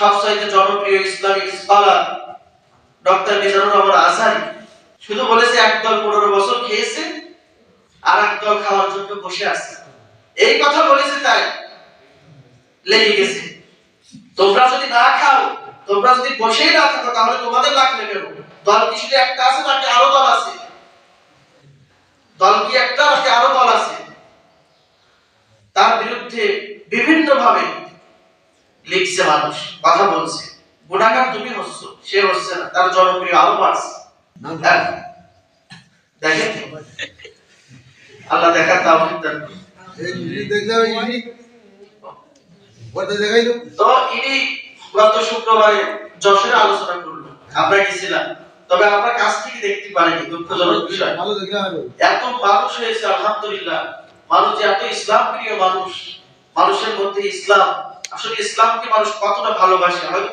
সবচাইতে জনপ্রিয় Islamic scholar doctor Mizanur Rahman Azhari শুধু বলেছে একদল 15 বছর খেয়েছে আর একদল খাওয়ার জন্য বসে আছে। এই কথা বলেছে তাই লেগে গেছে। তোমরা যদি না খাও, তোমরা যদি বসেই না থাকো, তাহলে তোমাদের লাগবে কেন? দল কি শুধু একটা আছে নাকি আরো দল আছে? দল কি একটা নাকি আরো দল আছে? তার বিরুদ্ধে বিভিন্ন ভাবে লিখছে, মানুষ কথা বলছে। গুনাহগার তুমি হচ্ছ, সে হচ্ছে না, তার জনপ্রিয় আরো বাড়ছে। দেখেন আল্লাহ দেখার তাওফিক দান করুন। তো ইনি গত শুক্রবারে যশোরে আলোচনা করলো, আমরা গেছিলাম, তবে আমরা কাছ থেকে দেখতে পারিনি, দুঃখজনক বিষয়। এত মানুষ হয়েছে আলহামদুলিল্লাহ, মানুষ যে এত ইসলাম প্রিয় মানুষ, মানুষের মধ্যে ইসলাম, আসলে ইসলামকে মানুষ কতটা ভালোবাসে হয়তো